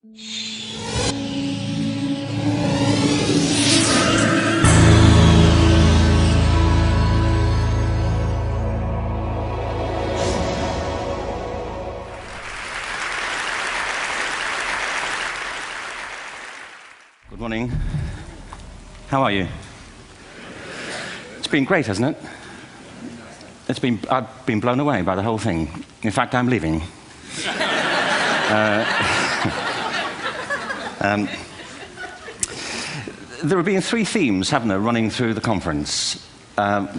Good morning. How are you? It's been great, hasn't it? I've been blown away by the whole thing. In fact, I'm leaving. There have been three themes, haven't there, running through the conference,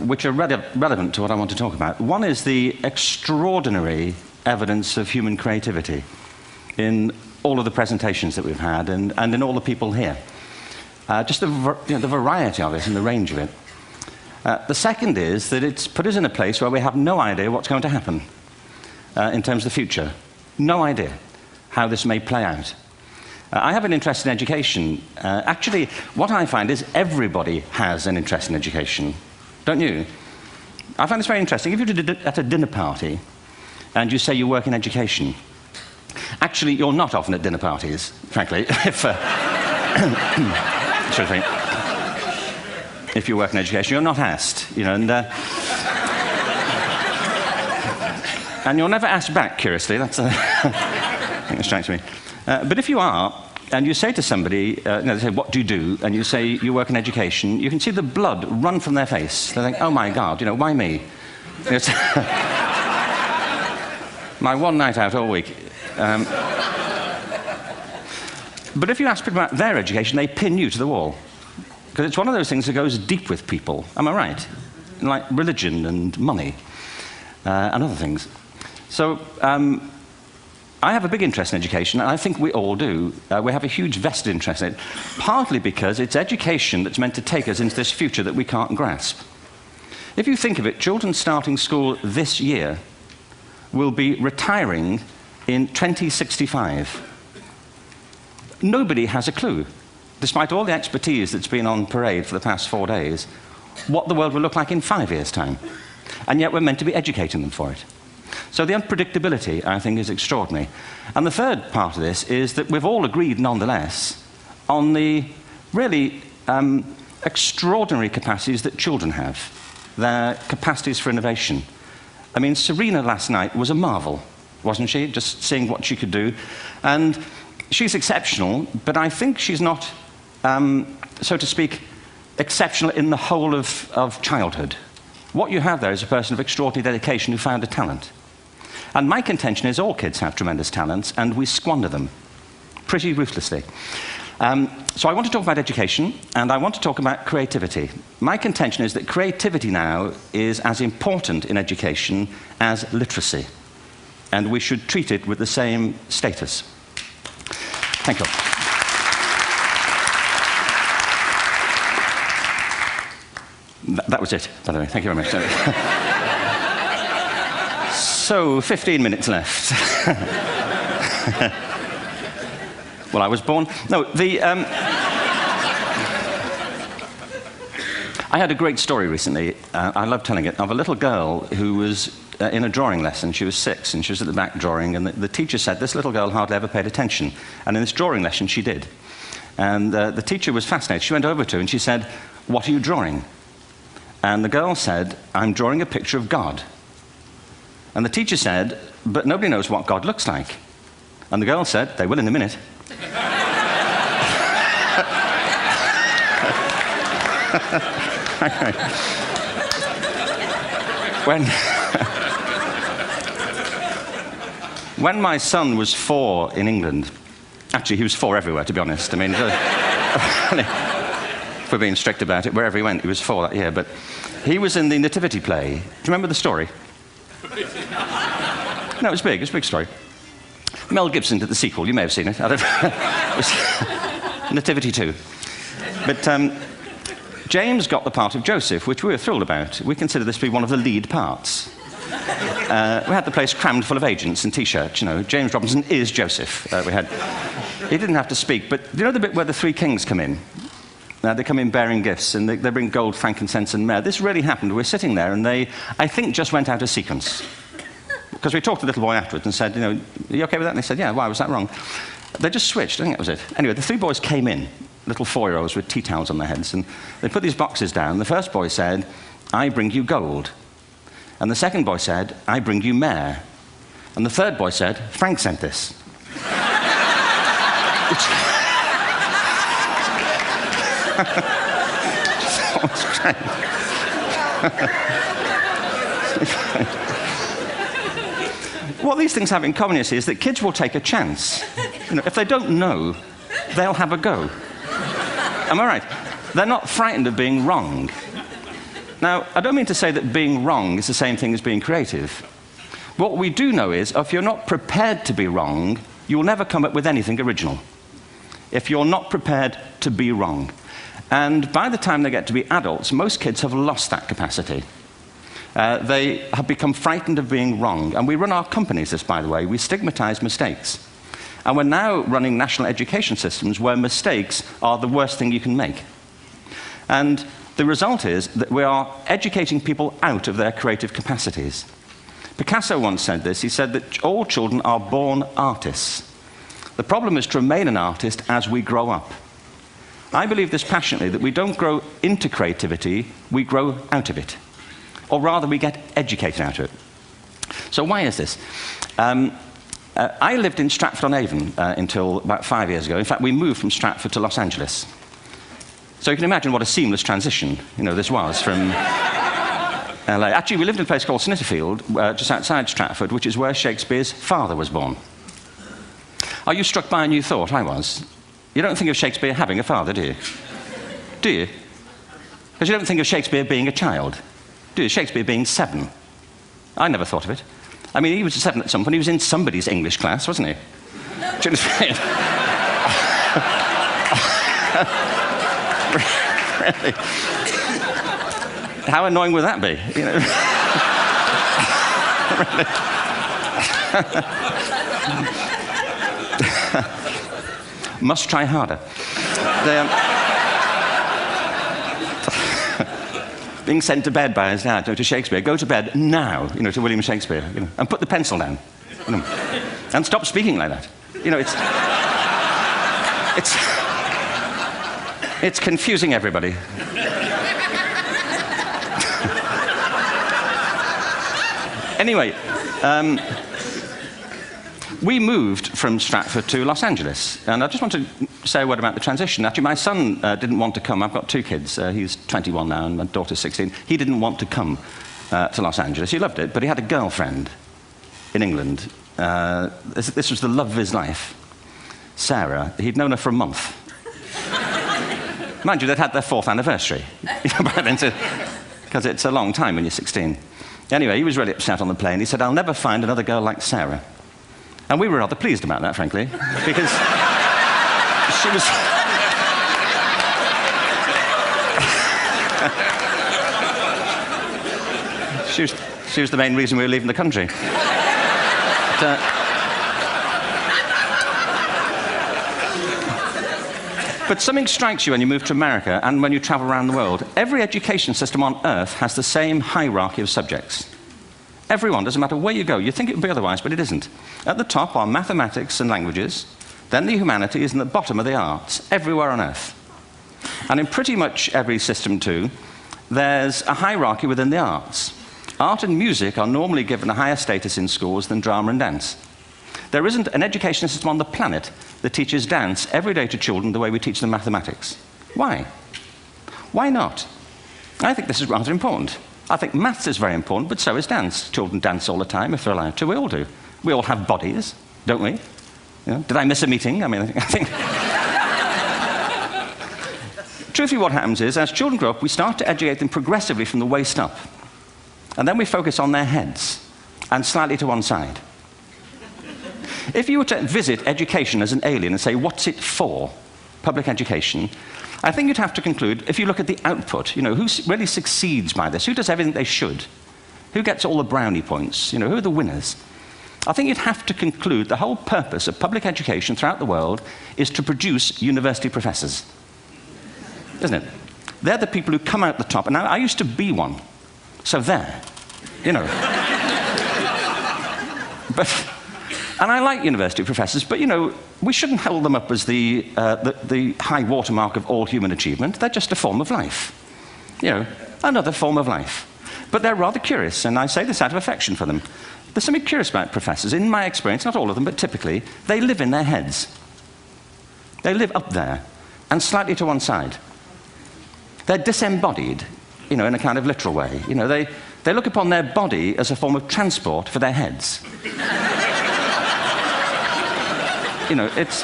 which are relevant to what I want to talk about. One is the extraordinary evidence of human creativity in all of the presentations that we've had and in all the people here. Just the variety of it and the range of it. The second is that it's put us in a place where we have no idea what's going to happen in terms of the future. No idea how this may play out. I have an interest in education. Actually, what I find is everybody has an interest in education. Don't you? I find this very interesting. If you're at a dinner party and you say you work in education, actually, you're not often at dinner parties, frankly, if you work in education. You're not asked, and you're never asked back, curiously. That's I think it strikes me. But if you are, and you say to somebody, they say, what do you do? And you say, you work in education, you can see the blood run from their face. They think, oh my God, why me? It's my one night out all week. But if you ask people about their education, they pin you to the wall. Because it's one of those things that goes deep with people. Am I right? Like religion and money and other things. So I have a big interest in education, and I think we all do. We have a huge vested interest in it, partly because it's education that's meant to take us into this future that we can't grasp. If you think of it, children starting school this year will be retiring in 2065. Nobody has a clue, despite all the expertise that's been on parade for the past 4 days, what the world will look like in 5 years' time. And yet we're meant to be educating them for it. So the unpredictability, I think, is extraordinary. And the third part of this is that we've all agreed, nonetheless, on the really extraordinary capacities that children have, their capacities for innovation. I mean, Serena last night was a marvel, wasn't she? Just seeing what she could do. And she's exceptional, but I think she's not, so to speak, exceptional in the whole of childhood. What you have there is a person of extraordinary dedication who found a talent. And my contention is all kids have tremendous talents, and we squander them pretty ruthlessly. So I want to talk about education, and I want to talk about creativity. My contention is that creativity now is as important in education as literacy, and we should treat it with the same status. Thank you. That was it, by the way. Thank you very much. So, 15 minutes left. Well, I was born... No, I had a great story recently, I love telling it, of a little girl who was in a drawing lesson. She was 6, and she was at the back drawing, and the teacher said this little girl hardly ever paid attention. And in this drawing lesson, she did. And the teacher was fascinated. She went over to her and she said, "What are you drawing?" And the girl said, "I'm drawing a picture of God." And the teacher said, "But nobody knows what God looks like." And the girl said, "They will in a minute." When my son was 4 in England, actually he was 4 everywhere, to be honest. I mean, if we're being strict about it, wherever he went, he was 4 that year. But he was in the Nativity play. Do you remember the story? No, it was big. It was a big story. Mel Gibson did the sequel. You may have seen it. I don't know. It was Nativity 2. But James got the part of Joseph, which we were thrilled about. We consider this to be one of the lead parts. We had the place crammed full of agents in T-shirts, James Robinson is Joseph. He didn't have to speak, but you know the bit where the 3 kings come in? They come in bearing gifts, and they bring gold, frankincense, and myrrh. This really happened. We're sitting there, and they, I think, just went out of sequence. Because we talked to the little boy afterwards and said, "Are you okay with that?" And they said, "Yeah, why was that wrong?" They just switched, I think that was it. Anyway, the 3 boys came in, little 4-year-olds with tea towels on their heads, and they put these boxes down. The first boy said, "I bring you gold." And the second boy said, "I bring you mare." And the third boy said, "Frank sent this." What these things have in common, you see, is that kids will take a chance. If they don't know, they'll have a go. Am I right? They're not frightened of being wrong. Now, I don't mean to say that being wrong is the same thing as being creative. What we do know is, if you're not prepared to be wrong, you will never come up with anything original. If you're not prepared to be wrong. And by the time they get to be adults, most kids have lost that capacity. They have become frightened of being wrong. And we run our companies this, by the way. We stigmatize mistakes. And we're now running national education systems where mistakes are the worst thing you can make. And the result is that we are educating people out of their creative capacities. Picasso once said this. He said that all children are born artists. The problem is to remain an artist as we grow up. I believe this passionately, that we don't grow into creativity, we grow out of it. Or rather, we get educated out of it. So why is this? I lived in Stratford-on-Avon until about 5 years ago. In fact, we moved from Stratford to Los Angeles. So you can imagine what a seamless transition this was from LA. Actually, we lived in a place called Snitterfield, just outside Stratford, which is where Shakespeare's father was born. Are you struck by a new thought? I was. You don't think of Shakespeare having a father, do you? Do you? Because you don't think of Shakespeare being a child. Do you? Shakespeare being 7. I never thought of it. I mean, he was 7 at some point. He was in somebody's English class, wasn't he? Really? How annoying would that be? Must try harder. Being sent to bed by his dad, to Shakespeare. Go to bed now, to William Shakespeare, and put the pencil down, and stop speaking like that. It's confusing everybody. Anyway, we moved from Stratford to Los Angeles, and I just want to say a word about the transition. Actually, my son didn't want to come. I've got 2 kids. He's 21 now, and my daughter's 16. He didn't want to come to Los Angeles. He loved it, but he had a girlfriend in England. This was the love of his life, Sarah. He'd known her for a month. Mind you, they'd had their 4th anniversary by then, because it's a long time when you're 16. Anyway, he was really upset on the plane. He said, "I'll never find another girl like Sarah." And we were rather pleased about that, frankly, because she was... she was the main reason we were leaving the country. But something strikes you when you move to America and when you travel around the world. Every education system on Earth has the same hierarchy of subjects. Everyone, doesn't matter where you go. You think it would be otherwise, but it isn't. At the top are mathematics and languages, then the humanities, and at the bottom are the arts, everywhere on Earth. And in pretty much every system, too, there's a hierarchy within the arts. Art and music are normally given a higher status in schools than drama and dance. There isn't an education system on the planet that teaches dance every day to children the way we teach them mathematics. Why? Why not? I think this is rather important. I think maths is very important, but so is dance. Children dance all the time if they're allowed to. We all do. We all have bodies, don't we? Did I miss a meeting? I mean, I think... Truthfully, what happens is, as children grow up, we start to educate them progressively from the waist up. And then we focus on their heads, and slightly to one side. If you were to visit education as an alien and say, what's it for, public education, I think you'd have to conclude, if you look at the output, who really succeeds by this, who does everything they should, who gets all the brownie points, who are the winners, I think you'd have to conclude the whole purpose of public education throughout the world is to produce university professors. Isn't it? They're the people who come out the top. And I used to be one. So there, And I like university professors, but, you know, we shouldn't hold them up as the high watermark of all human achievement. They're just a form of life. You know, another form of life. But they're rather curious, and I say this out of affection for them. There's something curious about professors. In my experience, not all of them, but typically, they live in their heads. They live up there, and slightly to one side. They're disembodied, you know, in a kind of literal way. You know, they look upon their body as a form of transport for their heads. You know, it's...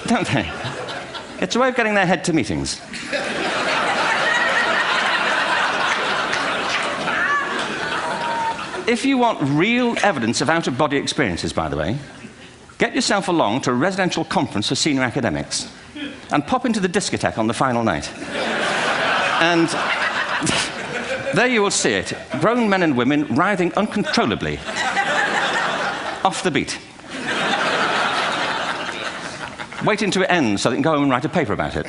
Don't they? It's a way of getting their head to meetings. If you want real evidence of out-of-body experiences, by the way, get yourself along to a residential conference for senior academics and pop into the discotheque on the final night. And there you will see it. Grown men and women writhing uncontrollably off the beat. Waiting to end so they can go home and write a paper about it.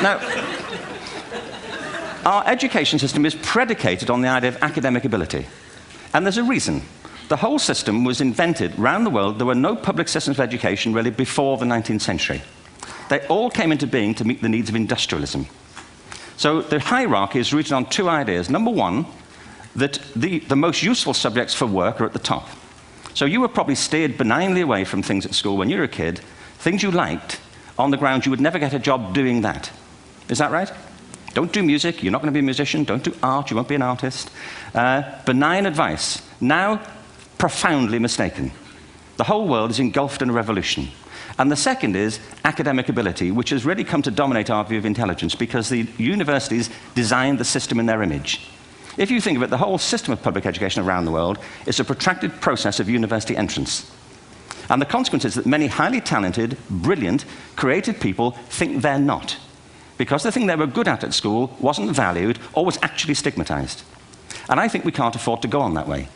Now, our education system is predicated on the idea of academic ability. And there's a reason. The whole system was invented around the world. There were no public systems of education really before the 19th century. They all came into being to meet the needs of industrialism. So the hierarchy is rooted on two ideas. Number one, that the most useful subjects for work are at the top. So you were probably steered benignly away from things at school when you were a kid, things you liked, on the grounds you would never get a job doing that. Is that right? Don't do music, you're not going to be a musician. Don't do art, you won't be an artist. Benign advice, now profoundly mistaken. The whole world is engulfed in a revolution. And the second is academic ability, which has really come to dominate our view of intelligence because the universities designed the system in their image. If you think of it, the whole system of public education around the world is a protracted process of university entrance. And the consequence is that many highly talented, brilliant, creative people think they're not, because the thing they were good at school wasn't valued or was actually stigmatized. And I think we can't afford to go on that way.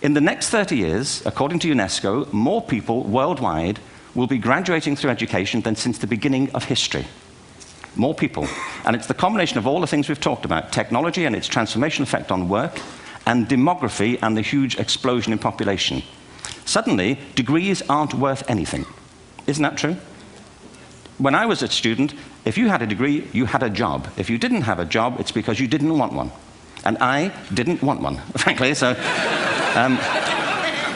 In the next 30 years, according to UNESCO, more people worldwide will be graduating through education than since the beginning of history. More people. And it's the combination of all the things we've talked about, technology and its transformational effect on work, and demography and the huge explosion in population. Suddenly, degrees aren't worth anything. Isn't that true? When I was a student, if you had a degree, you had a job. If you didn't have a job, it's because you didn't want one. And I didn't want one, frankly. So,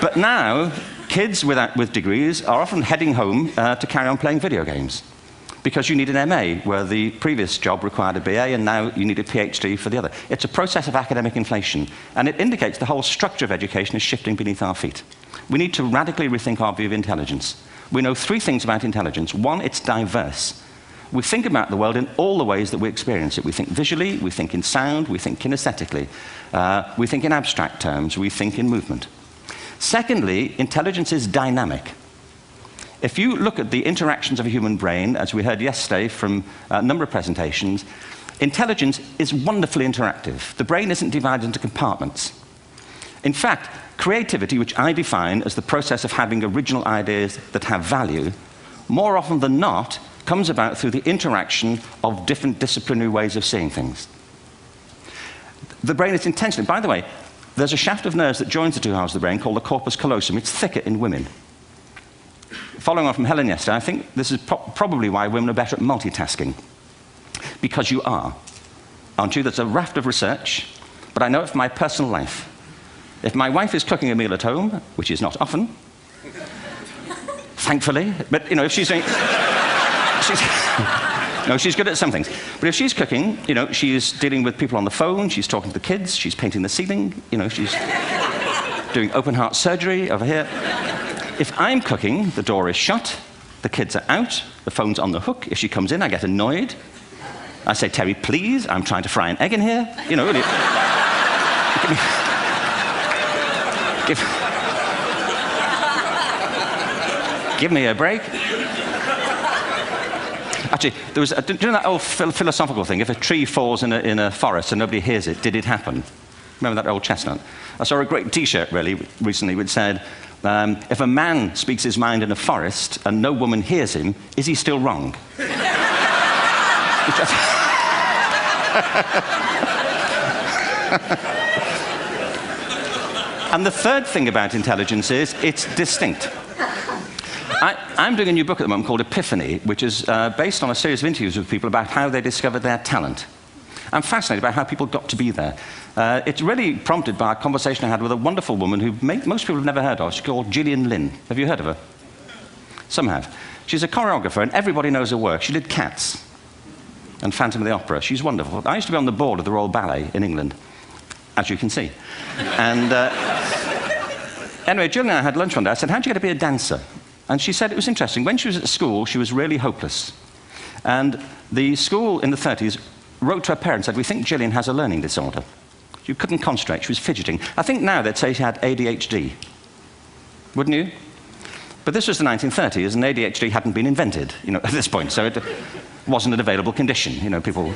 but now, kids with degrees are often heading home to carry on playing video games because you need an MA, where the previous job required a BA, and now you need a PhD for the other. It's a process of academic inflation, and it indicates the whole structure of education is shifting beneath our feet. We need to radically rethink our view of intelligence. We know three things about intelligence. One, it's diverse. We think about the world in all the ways that we experience it. We think visually, we think in sound, we think kinesthetically, we think in abstract terms, we think in movement. Secondly, intelligence is dynamic. If you look at the interactions of a human brain, as we heard yesterday from a number of presentations, intelligence is wonderfully interactive. The brain isn't divided into compartments. In fact, creativity, which I define as the process of having original ideas that have value, more often than not, comes about through the interaction of different disciplinary ways of seeing things. The brain is intentionally, by the way, there's a shaft of nerves that joins the two halves of the brain called the corpus callosum. It's thicker in women. Following on from Helen yesterday, I think this is probably why women are better at multitasking. Because you are, aren't you? There's a raft of research, but I know it from my personal life. If my wife is cooking a meal at home, which is not often, thankfully, but you know, if she's doing, she's good at some things. But if she's cooking, you know, she's dealing with people on the phone, she's talking to the kids, she's painting the ceiling, you know, she's doing open heart surgery over here. If I'm cooking, the door is shut, the kids are out, the phone's on the hook. If she comes in, I get annoyed. I say, Terry, please, I'm trying to fry an egg in here. You know, really. Give me a break. Actually, there was, do you know that old philosophical thing? If a tree falls in a forest and nobody hears it, did it happen? Remember that old chestnut? I saw a great T-shirt, really, recently, which said, if a man speaks his mind in a forest and no woman hears him, is he still wrong? And the third thing about intelligence is it's distinct. I'm doing a new book at the moment called Epiphany, which is based on a series of interviews with people about how they discovered their talent. I'm fascinated by how people got to be there. It's really prompted by a conversation I had with a wonderful woman who most people have never heard of. She's called Gillian Lynn. Have you heard of her? Some have. She's a choreographer, and everybody knows her work. She did Cats and Phantom of the Opera. She's wonderful. I used to be on the board of the Royal Ballet in England, as you can see. And anyway, Jill and I had lunch one day. I said, how'd you get to be a dancer? And she said it was interesting. When she was at school, she was really hopeless. And the school in the 30s wrote to her parents and said, we think Gillian has a learning disorder. She couldn't concentrate. She was fidgeting. I think now they'd say she had ADHD. Wouldn't you? But this was the 1930s, and ADHD hadn't been invented, at this point. So it wasn't an available condition. People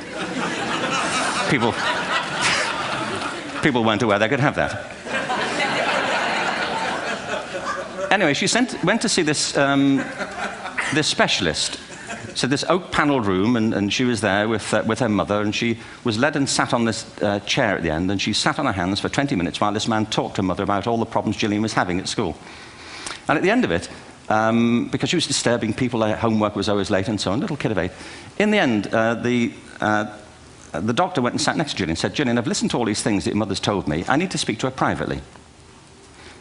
weren't aware they could have that. Anyway, she went to see this specialist. So this oak-panelled room, and she was there with her mother, and she was led and sat on this chair at the end, and she sat on her hands for 20 minutes while this man talked to her mother about all the problems Gillian was having at school. And at the end of it, because she was disturbing people, her homework was always late and so on, little kid of 8, in the end, the doctor went and sat next to Gillian and said, Gillian, I've listened to all these things that your mother's told me. I need to speak to her privately.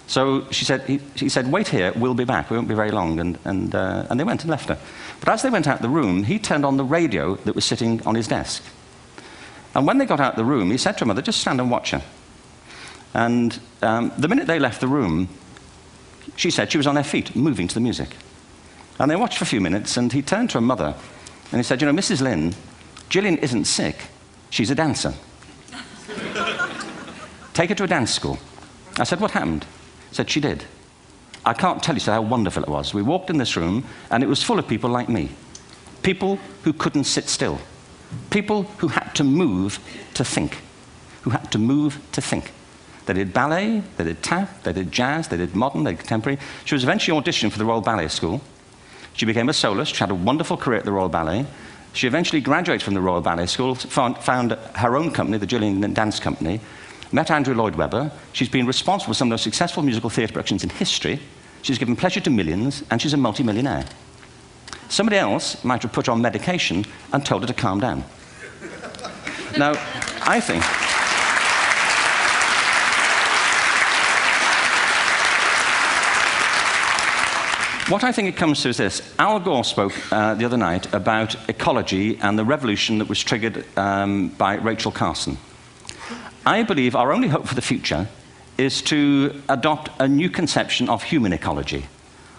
So he said, wait here, we'll be back. We won't be very long. And they went and left her. But as they went out the room, he turned on the radio that was sitting on his desk. And when they got out the room, he said to her mother, just stand and watch her. And the minute they left the room, she said she was on her feet, moving to the music. And they watched for a few minutes, and he turned to her mother, and he said, Mrs. Lynn, Gillian isn't sick. She's a dancer. Take her to a dance school. I said, what happened? He said, she did. I can't tell you how wonderful it was. We walked in this room, and it was full of people like me. People who couldn't sit still. People who had to move to think. Who had to move to think. They did ballet, they did tap, they did jazz, they did modern, they did contemporary. She was eventually auditioned for the Royal Ballet School. She became a soloist. She had a wonderful career at the Royal Ballet. She eventually graduated from the Royal Ballet School, found her own company, the Gillian Dance Company, met Andrew Lloyd Webber. She's been responsible for some of the most successful musical theatre productions in history. She's given pleasure to millions, and she's a multi-millionaire. Somebody else might have put her on medication and told her to calm down. Now, I think... What I think it comes to is this. Al Gore spoke the other night about ecology and the revolution that was triggered by Rachel Carson. I believe our only hope for the future is to adopt a new conception of human ecology,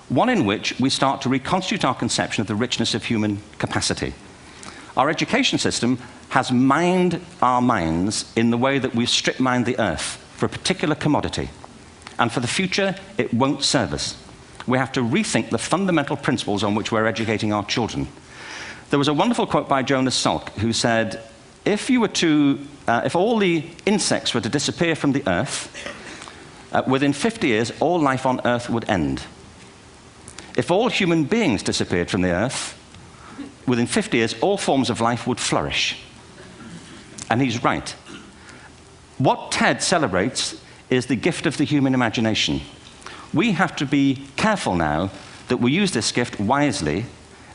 one in which we start to reconstitute our conception of the richness of human capacity. Our education system has mined our minds in the way that we've strip-mined the earth for a particular commodity, and for the future, it won't serve us. We have to rethink the fundamental principles on which we're educating our children. There was a wonderful quote by Jonas Salk, who said, if all the insects were to disappear from the earth, within 50 years, all life on earth would end. If all human beings disappeared from the earth, within 50 years, all forms of life would flourish. And he's right. What TED celebrates is the gift of the human imagination. We have to be careful now that we use this gift wisely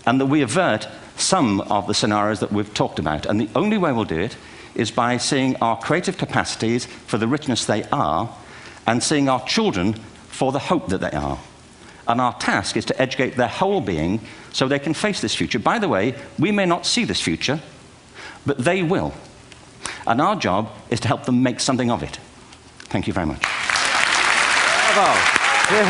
and that we avert some of the scenarios that we've talked about. And the only way we'll do it is by seeing our creative capacities for the richness they are and seeing our children for the hope that they are. And our task is to educate their whole being so they can face this future. By the way, we may not see this future, but they will. And our job is to help them make something of it. Thank you very much. Bravo. Sehr